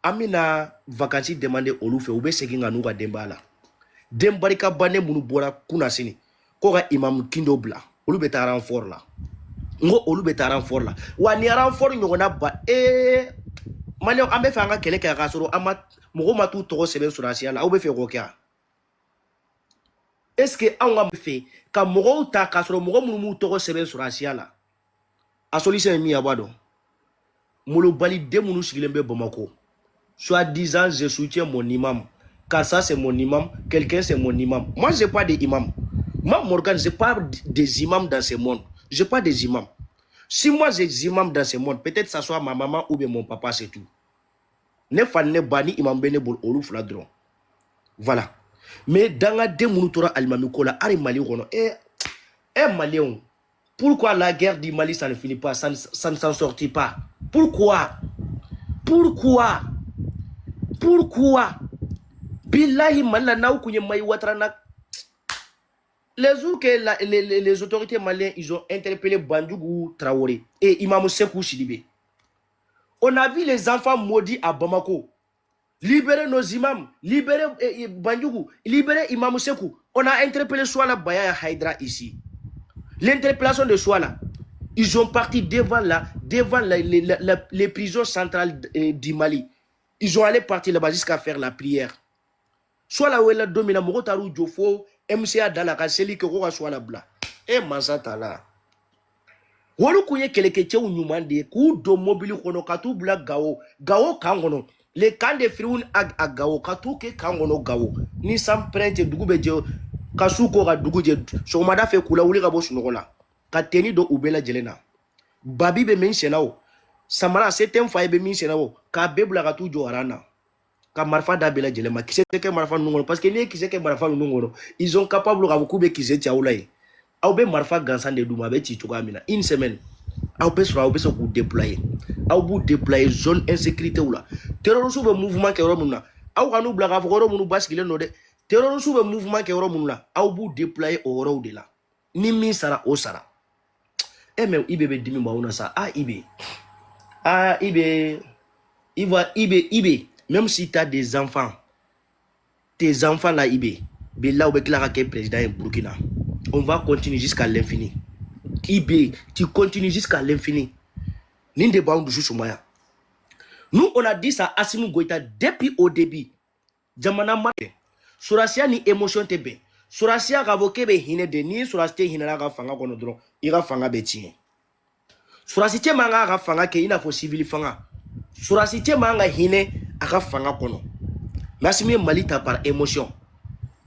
amina vacances demandé olu fe ube segin nga nuga dembala dembarika bane munu bora kuna sini ko ga imam kindo bla olu be ta renfort la ngo olu be ta renfort la wa ni renfort nyogona ba mali ambe fa nga kele ka soro ama mogo matu to sebe surasiya la ube fe ko kya est ce que an ga fe ka mogo ta ka soro mogo munu to sebe surasiya la a solution mi abado mulu bali de munu sigilembe Bamako. Soit disant je soutiens mon imam. Quand ça c'est mon imam, quelqu'un c'est mon imam. Moi j'ai pas d'imam. Moi Morgan, j'ai pas des imams dans ce monde. J'ai pas des imams. Si moi j'ai des imams dans ce monde, peut-être ça soit ma maman ou bien mon papa, c'est tout. Ne fan ne bani imam bene bol olu fladron. Voilà. Mais dans la démoutora almamikola ari mali kono malien. Pourquoi la guerre du Mali ça ne finit pas, ça ne s'en sortit pas? Pourquoi? Billahi malla naou kunye maï watrana. Les jours que les autorités maliennes ils ont interpellé Bandjougou Traoré et Imam Sekou Sidibé. On a vu les enfants maudits à Bamako. Libérer nos imams, libérer Bandjougou, libérer Imam Sekou. On a interpellé Souala Baya Haïdra ici. L'interpellation de Souala, ils ont parti devant les prisons centrales du Mali. Ils ont allé partir là-bas jusqu'à faire la prière. Soit là où elle a dominé, Mokotaru Jofo, MCA Dalaka, Seli Koroka, soit là bla. Et Mansata là. Wolu kouye kelekete ou nyumande, kou do mobili kono katu bla gao kangono. Le camp de Frioun à gao, katu ke kangono gao. Ni sam prente dugube je, kasuko ga duguje, so mada fe kula uli gabo sunogola. Kateni do ubela jelena. Babi be men senao. Samara c'est un foyer be min senao. Ka bebla katu jo arana. Ka marfa da bela jelema. Qui c'est que marfa nungono? Parce que ni qui c'est que marfa nungono. Ils sont capables de beaucoup be qui c'est tiaoulaye. Au be marfa gansan de douma be tituka mina. Une semaine. Au be se vous déployer. Au bout déployer zone insécurité ou là. Terrorisme be mouvement ke romuna. Au kanu blaga fo romunu baskile no de. Terrorisme be mouvement ke romuna. Au bout déployer au ro de là. Ni mi sara o sara. Mais Ibe be dimi mauna sa Ibe. Ibe. Même si tu as des enfants, tes enfants là, Ibe, là où est président en Burkina, on va continuer jusqu'à l'infini. Ibe, tu continues jusqu'à l'infini. Ninde Baoundou Soumaya. Nous, on a dit ça à Assimi Goïta depuis au début. Jamana Mate. Surasia ni émotion tebe. Surasia gavoke be hine de ni surasia hinara ga fanga kono dron. Ira fanga betien. Surasite manga ga fanga ke ina fo civil fanga. Surasite manga hine aga fanga kono. Masimi malita par émotion.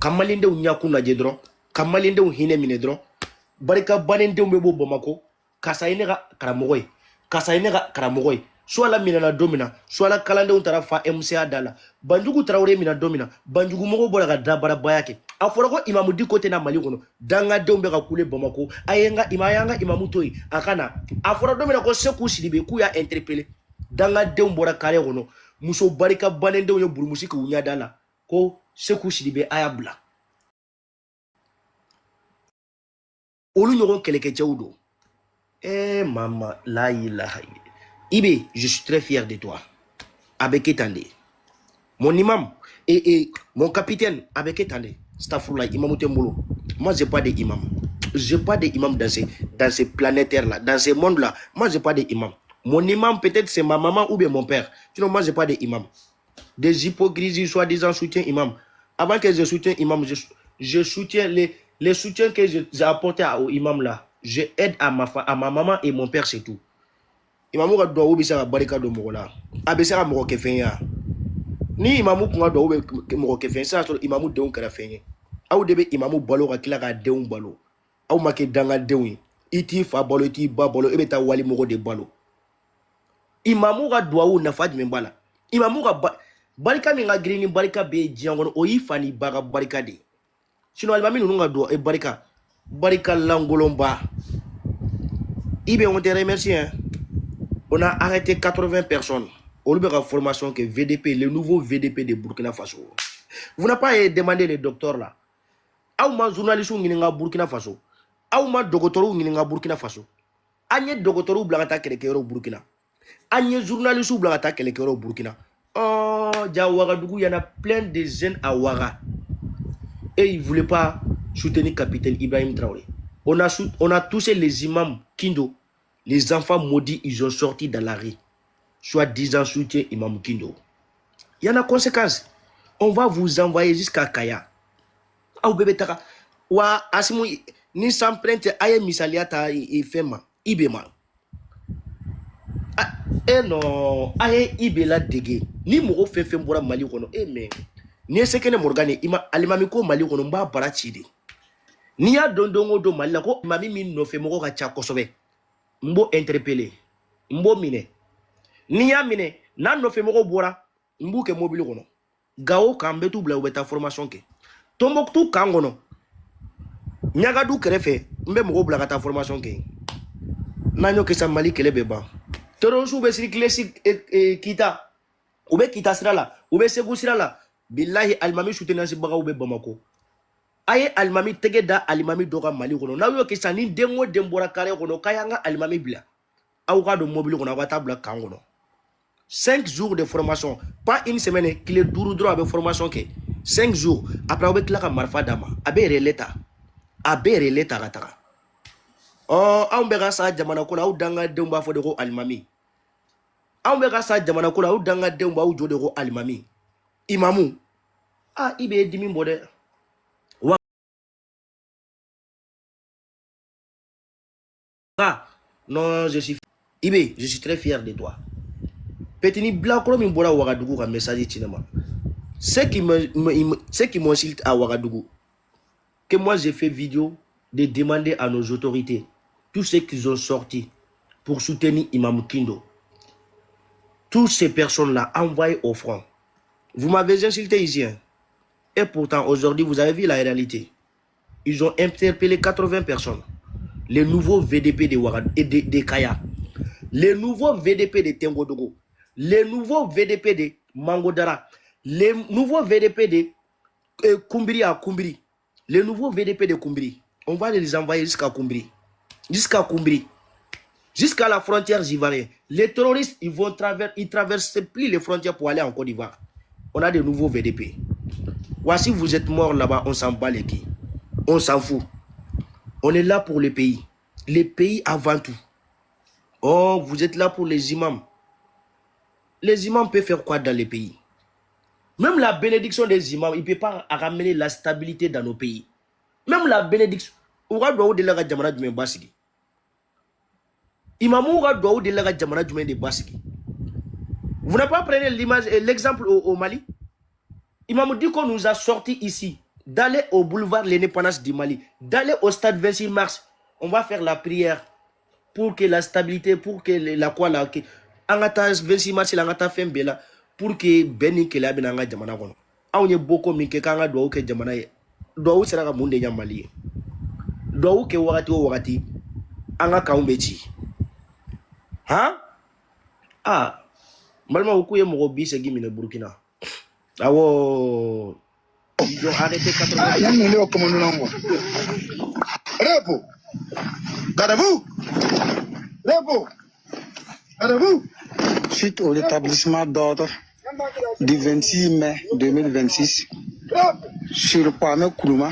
Kamalinde unya kuna jedron, kamalinde hine mine dron. Barika banende mbebo Bamako, kasaine ga karamogoy. Kasaine ga karamogoy. Soit la mina na domina, soit la kalande untara fa MCA dala. Bandjugu Traoré mina domina, Bandjugu mogo bola ga dabara bayake. Aforoko imamu di kote na Mali kono, danga dombe ga kule Bamako, ayenga imayanga imamu toyi, akana. Aforo domina ko Sekou Sidibé ku ya interpellé. Danga dembora kare kono, muso barika banende yo burumusi ku unya dala. Ko Sekou Sidibé ayabla. Olu nyogon keleke tchaudo. Maman, la ilaha illallah. Ibe, je suis très fier de toi. Avec Etande. Mon imam et mon capitaine avec Etande. Stafroula, imam Tembolo. Moi, j'ai pas d'imam. J'ai pas d'imam dans ces planétaires-là, dans ce monde-là. Moi, j'ai pas d'imam. Mon imam, peut-être, c'est ma maman ou bien mon père. Sinon, moi, j'ai pas d'imam. Des hypocrisies, soi-disant, soutien imam. Avant que je soutienne imam, je soutiens les soutiens que j'ai apportés au imam là. Je aide à ma maman et mon père, c'est tout. Imamu ga doa ubi sa barika do mogola abesa ga mogo kefenya ni imamu kunga doa ube mogo kefenya sa so imamu deun kara fenye au debe imamu balo ga kila ga deun balo au make danga deun iti fa balo iti ba balo ebeta wali mogo de balo imamu ga doa u na fadi membala imamu ga barika mi ga green barika be jiangono o ifani baga barika de sino almami nunu ga doa barika langolomba ibe on te remercie hein. On a arrêté 80 personnes. Au lieu de la formation que VDP, le nouveau VDP de Burkina Faso. Vous n'avez pas demandé les docteurs là. Aouma journaliste ou n'inga Burkina Faso. Aouma docteur ou n'inga Burkina Faso. Agne docteur ou blangata kelekero Burkina. Agne journaliste ou blangata kelekero Burkina. Oh, à Ouagadougou, il y en a plein de jeunes à Ouaga. Et ils ne voulaient pas soutenir capitaine Ibrahim Traoré. On a touché les imams Kindo. Les enfants maudits, ils ont sorti dans la rue. Soit disant soutien Imam Kindo. Il y en a conséquences. On va vous envoyer jusqu'à Kaya. Au bébé Taka. Wa Asimu, ni s'emprunte aye misaliata et fema. Ibema. Eh non, aye ibela dege. Ni moro fefe mbora mali kono. Eh mais. Ni sekene morgane ima alimamiko mali kono mba barachide. Ni ya dondongo do mali ko mami min no fe moko ka cha kosobe. Mbo interpellé. Mbo mine. Ni ya mine na no fe moko bora mbu ke mobile kono. Gao kambetu bla ubeta formation ke. Tomboktu kangono. Nyagadu kerefe mbe moko bla kata formation ke. Nanyo ke sa mali kele beba. Torosu be circuler kita. Ube kita sirala, ube segu sirala. Billahi almami soutenir si baga ube Bamako. Aye almami tegeda almami doga mali kono. Na yo ke sa ni dengo dembora kare kono kayanga almami bla. Awka do mobile kono wata bla kangono. 5 jours de formation, pas une semaine, qu'il est duru droit avec formation ke. 5 jours après avec la marfa dama, abe releta. Abe releta rataka. Oh, on bega sa jamana kola ou danga demba fo de ko almami. On bega sa jamana kola ou danga demba ou jode ko almami. Imamu. Ah, ibe dimi mbode. Ah, non, je suis Ibe, je suis très fier de toi. Petini Blakro Mimbora Ouagadougou a message Tinama. Ce qui m'insulte à Ouagadougou, que moi j'ai fait vidéo de demander à nos autorités, tous ceux qui ont sorti pour soutenir Imam Kindo, toutes ces personnes-là envoyées au front. Vous m'avez insulté ici. Hein? Et pourtant, aujourd'hui, vous avez vu la réalité. Ils ont interpellé 80 personnes. Les nouveaux VDP de Ouagadougou et de Kaya. Les nouveaux VDP de Tengodogo. Les nouveaux VDP de Mangodara. Les nouveaux VDP de Kumbiri à Kumbiri. Les nouveaux VDP de Kumbiri. On va les envoyer jusqu'à Kumbiri. Jusqu'à Kumbiri. Jusqu'à la frontière ivoirienne. Les terroristes, ils traversent plus les frontières pour aller en Côte d'Ivoire. On a de nouveaux VDP. Voici, vous êtes morts là-bas, on s'en bat les pieds. On s'en fout. On est là pour le pays. Les pays avant tout. Oh, vous êtes là pour les imams. Les imams peuvent faire quoi dans les pays? Même la bénédiction des imams, il ne peut pas ramener la stabilité dans nos pays. Même la bénédiction. Vous n'avez pas pris l'image et l'exemple au Mali. Imam dit qu'on nous a sortis ici, d'aller au boulevard l'indépendance du Mali, d'aller au stade 26 mars. On va faire la prière pour que la stabilité, pour que la quoi là, que angata 26 mars la angata fembela, pour que Beni que la benanga jamana kono. On y beaucoup minke kanga do que jamana ye. Do sera ka munde nyamali. Do que wakati anga kaumbechi. Hein? Ah, malma ukuye mo bi se gimi na Burkina. Awo ils ont arrêté 80. Repo. Gardez-vous. Repo. Gardez-vous. Suite au rétablissement d'ordre du 26 mai 2026 sur le Kwame Nkrumah,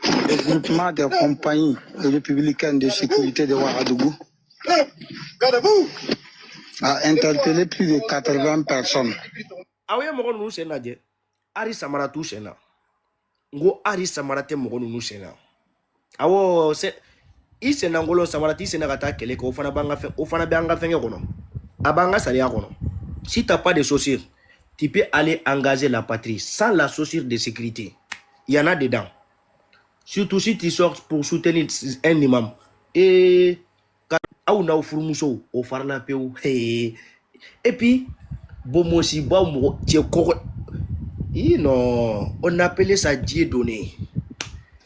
le groupement des compagnies républicaines de sécurité de Ouagadougou a interpellé plus de 80 personnes. Ah oui, mon nous c'est Nadie. Ari Samara tout c'est là. Ngo Ari Samara te mon nous c'est là. Awo c'est ise nangolo Samara ti c'est na kata kele ko fana banga fe o fana banga fenge kono. Abanga salia kono. Si t'as pas de chaussures, tu peux aller engager la patrie sans la chaussure de sécurité. Il y en a dedans. Surtout si tu sors pour soutenir un imam. Et quand on a furmuso au farna peu. Et puis bon si bon non, on appelait ça Dieu donné.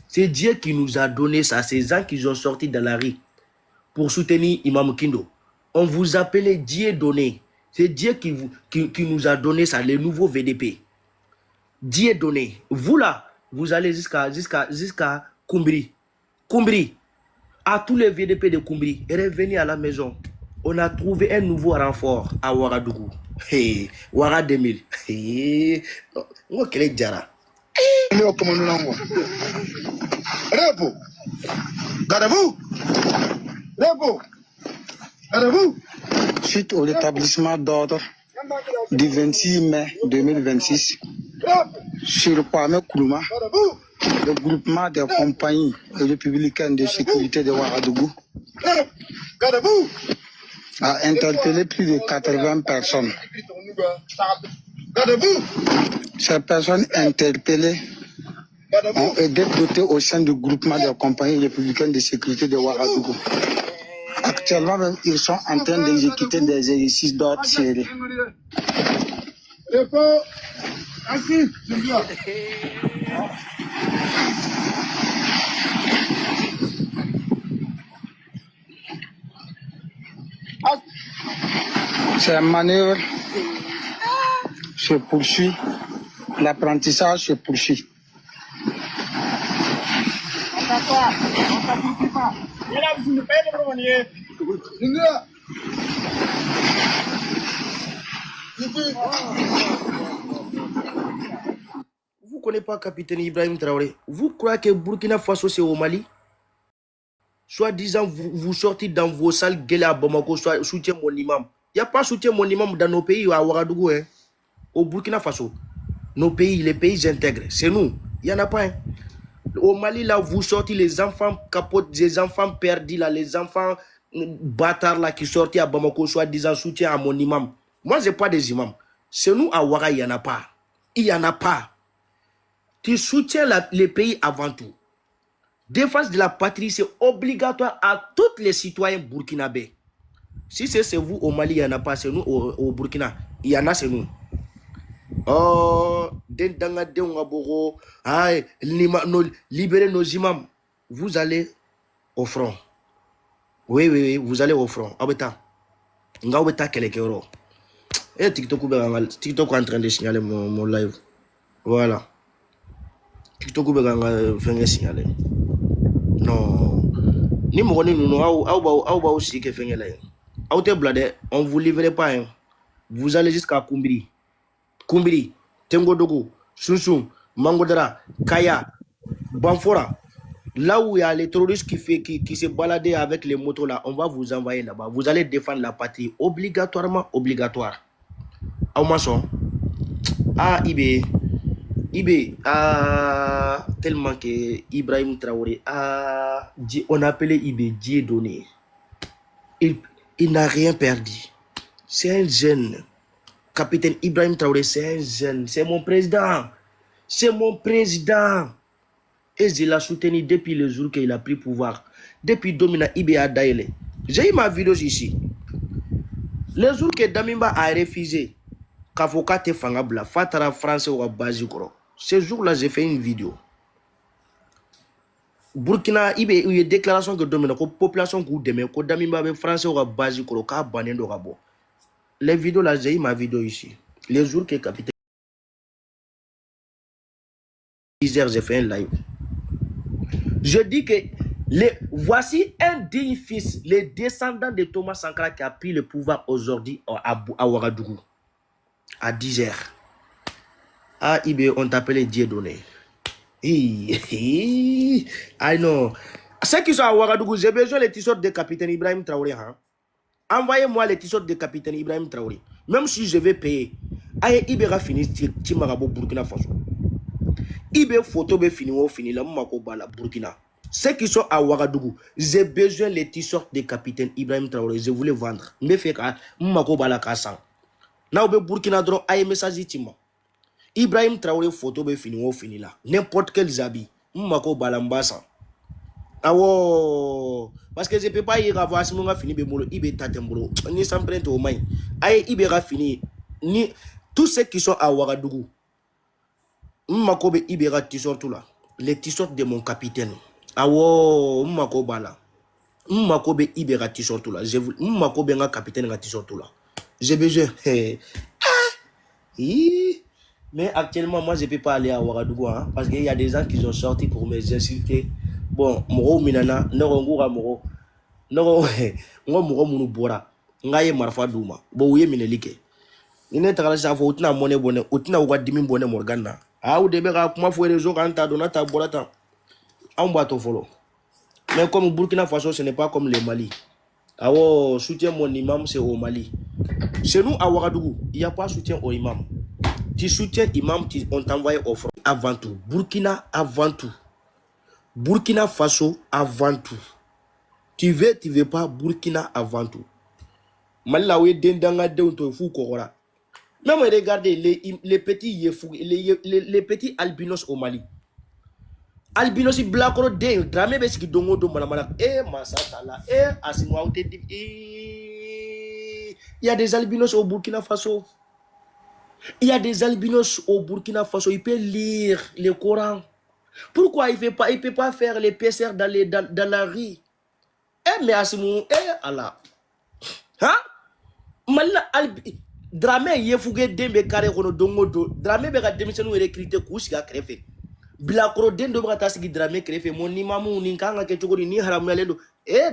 C'est Dieu qui nous a donné ça. Ces gens qui ont sorti dans la rue pour soutenir Imam Kindo. On vous appelait Dieu donné. C'est Dieu qui nous a donné ça, les nouveaux VDP. Dieu donné. Vous là, vous allez jusqu'à Kumbiri. Kumbiri. À tous les VDP de Kumbiri, revenez à la maison. On a trouvé un nouveau renfort à Ouagadougou. Hey, Ouaga 2000. Hey, on quel jara. Repo. Gardez-vous. Repo. Gardez-vous. Suite au rétablissement d'ordre du 26 mai 2026 sur Kwame Nkrumah, Gardez-vous. le groupement des compagnies républicaines de sécurité de Ouagadougou Gardez-vous. a interpellé plus de 80 personnes. Gardez-vous. Ces personnes interpellées ont Gardez-vous. été dotées au sein du groupement des compagnies républicaines de sécurité de Ouagadougou. Actuellement, même, ils sont en train d'exécuter des exercices d'ordre serré. Repo. Assis. Julia. Ces manœuvres se poursuivent, l'apprentissage se poursuit. Julia. Vous connaissez pas capitaine Ibrahim Traoré? Vous croyez que Burkina Faso c'est au Mali? Soit-disant, vous sortez dans vos salles, gueulez à Bamako, soit soutien mon imam. Il n'y a pas soutien mon imam dans nos pays, à Ouagadougou, hein. Au Burkina Faso. Nos pays, les pays intègres, c'est nous. Il n'y en a pas, hein. Au Mali, là, vous sortez les enfants capotes, les enfants perdus, là, les enfants bâtards là, qui sortent à Bamako, soit-disant soutien à mon imam. Moi, je n'ai pas des imams. C'est nous, à Ouaga, il n'y en a pas. Il n'y en a pas. Tu soutiens les pays avant tout. Défense de la patrie, c'est obligatoire à tous les citoyens burkinabés. Si c'est vous au Mali, il n'y en a pas, c'est nous au Burkina. Il y en a, c'est nous. Oh, libérez nos imams. Vous allez au front. Oui, vous allez au front. Abeta. Ngaweta kelekero. Et TikTok est en train de signaler mon live. Voilà. TikTok est en train de signaler. Non. Ni mo ni nous ba aussi que fait là. Autre blade, on vous livre pas hein. Vous allez jusqu'à Kumbiri, Tengodogo, Sunsum, Mangodara, Kaya, Banfora. Là où il y a les terroristes qui se baladent avec les motos là, on va vous envoyer là-bas. Vous allez défendre la patrie obligatoirement, obligatoire. Au maçon. Ah, Ibé, tellement que Ibrahim Traoré, on appelait Ibé Dieu donné. Il n'a rien perdu. C'est un jeune. Capitaine Ibrahim Traoré, c'est un jeune. C'est mon président. C'est mon président. Et je l'ai soutenu depuis le jour qu'il a pris pouvoir. Depuis Domina Ibé a Daïle. J'ai eu ma vidéo ici. Le jour que Damimba a refusé, qu'avocat te fangabla, fatara français ou Bazikoro. Ce jour-là, j'ai fait une vidéo. Burkina, il y a une déclaration que Domina, que la population qui demain, que Damimba français ou Bazikoro, qu'a banné de rabo. Les vidéos là, j'ai eu ma vidéo ici. Les jours que capitaine 10h, j'ai fait un live. Je dis que voici un digne fils, les descendants de Thomas Sankara qui a pris le pouvoir aujourd'hui à Ouagadougou. À 10h. Ah, Ibé, on t'appelait Dieu donné. I know. Ceux qui sont à Ouagadougou, j'ai besoin des t-shirts de capitaine Ibrahim Traoré. Hein? Envoyez-moi les t-shirts de capitaine Ibrahim Traoré. Même si je vais payer. Aïe, Ibé va finir Timarabo Burkina Faso. Ibé photo be fini ou fini la Mako Bala Burkina. Ceux qui sont à Ouagadougou, j'ai besoin des t-shirts de capitaine Ibrahim Traoré. Je voulais vendre. Mais fait que Mako Bala Kassan. Now be Burkina Dro aïe message Tima. Ibrahim Traoré photo be fini ou fini là. N'importe quel zabi. Mako Bala Mbassa. Awo. Parce que je ne peux pas y avoir si mon fini bemolo Ibé Tatembolo. Ni s'emprunte au main. Aïe Ibé a fini. Ni tous ceux qui sont à Ouagadougou. Mmakobe Ibera t-shirt là. Les t-shirts de mon capitaine. Awo, Mmakobala. Mmakobe Ibera t-shirt là. Mmakobe nga capitaine nga t-shirt là. J'ai besoin. Mais actuellement, moi, je ne peux pas aller à Ouagadougou. Hein, parce qu'il y a des gens qui sont sortis pour me insulter. Bon, Moro Minana, Norongura Moro. Noro, Moro Munubora. Ngaye Marfa Douma. Bon, oui, Minelike. Ni ne tagala sa fo utina monnaie bonne utina wa dimi bonne morgana. Ah ou debe ka kuma fo réseau kan ta dona ta bolata. On va to follow. Mais comme Burkina Faso ce n'est pas comme le Mali. Awo soutien mon imam c'est au Mali. Chez nous à Ouagadougou, il n'y a pas soutien au imam. Tu soutiens imam, on t'envoie au front avant tout. Burkina avant tout. Burkina Faso avant tout. Tu veux pas Burkina avant tout. Malawi dendanga de fou kokora. Même regardez les petits les petits albinos au Mali. Albinos blakoro de drame beski dongo do manamana masatala asinwa il y a des albinos au Burkina Faso. Il y a des albinos au Burkina Faso, il peut lire le Coran. Pourquoi il peut pas faire les PCR dans la rue? Mais asimou Allah. Hein? Malna drame yefuge dembe kare kono dongo do drame be ga demisenu recruter kusiga krefe blakoro dendo ba tasigi drame krefe mon imamu ni kanga ke chogori ni haramu yalendo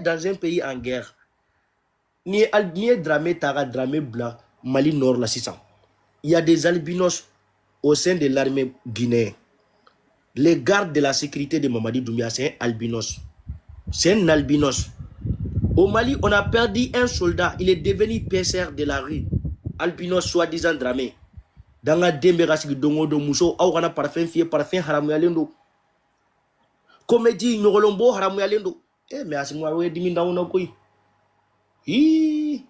dans un pays en guerre ni drame taga drame bla Mali Nord la 600. Il y a des albinos au sein de l'armée guinéenne. Les gardes de la sécurité de Mamadi Doumbia, c'est un albinos. C'est un albinos. Au Mali, on a perdu un soldat. Il est devenu PCR de la rue. Albinos soi-disant dramé. Dans la démérassi dongo do muso, aurana parfum fier parfum haramu yalendo. Comédie Nyorolombo haramu yalendo. Mais à ce moment là, dimi ndauna koi. Il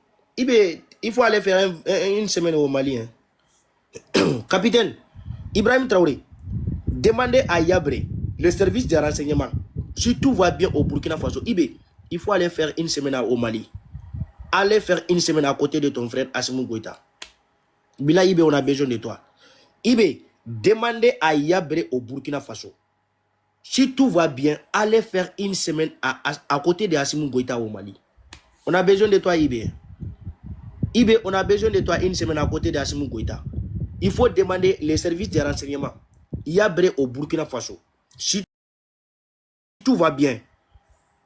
faut aller faire une semaine au Mali. Hein. Capitaine Ibrahim Traoré, demandez à Yabré, le service de renseignement, si tout va bien au Burkina Faso. Il faut aller faire une semaine au Mali. Allez faire une semaine à côté de ton frère Assimi Goïta. Bila Ibé, on a besoin de toi. Ibé, demandez à Yabré au Burkina Faso. Si tout va bien, allez faire une semaine à côté de Assimi Goïta au Mali. On a besoin de toi, Ibé. Ibé, on a besoin de toi une semaine à côté de Assimi Goïta. Il faut demander les services de renseignement. Yabré au Burkina Faso. Si tout va bien,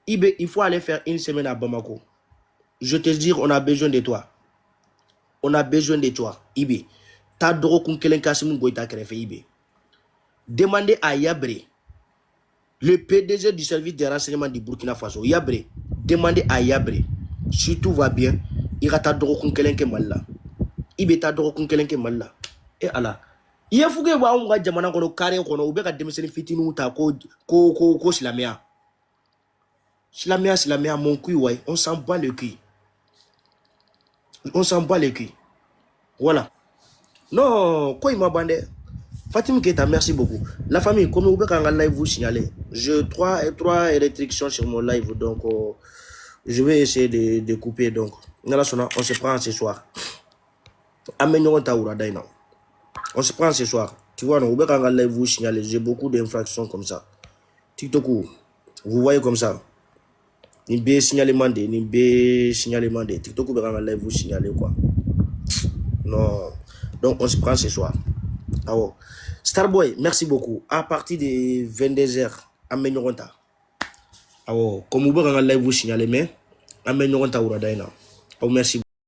Ibé, il faut aller faire une semaine à Bamako. Je te dis, on a besoin de toi. On a besoin de toi, Ibé. Ta doro kunkelen Assimi Goïta krefe Ibé. Demandez à Yabré, le PDG du service de renseignement du Burkina Faso. Yabré, demandez à Yabré. Si tout va bien, il va ta doro kunkelen ke malla. Ibé ta doro kunkelen ke malla. Et Allah. Il faut que vous ayez jamana kono kare kono ube ka demiseni fitinu ta ko silamia. Silamia mon cul ouais, on s'en bat le cul. On s'en bat le cul. Voilà. Non, quoi il m'a bandé. Fatim Keita, merci beaucoup. La famille, comme vous avez un live vous signaler. J'ai trois restrictions sur mon live, donc je vais essayer de couper. Donc, on se prend ce soir. Amène-nous Taoura Daina. On se prend ce soir. Tu vois, non, quand live vous signaler, j'ai beaucoup d'infractions comme ça. TikTok, vous voyez comme ça. Ni B signalement de TikTok, quand live vous signaler quoi. Non. Donc, on se prend ce soir. Ah ouais. Starboy, merci beaucoup. À partir de 22h, amène-nous ta. Ah ouais. Comme vous quand live vous signaler, mais amène-nous ta Ouradaina. Oh, merci.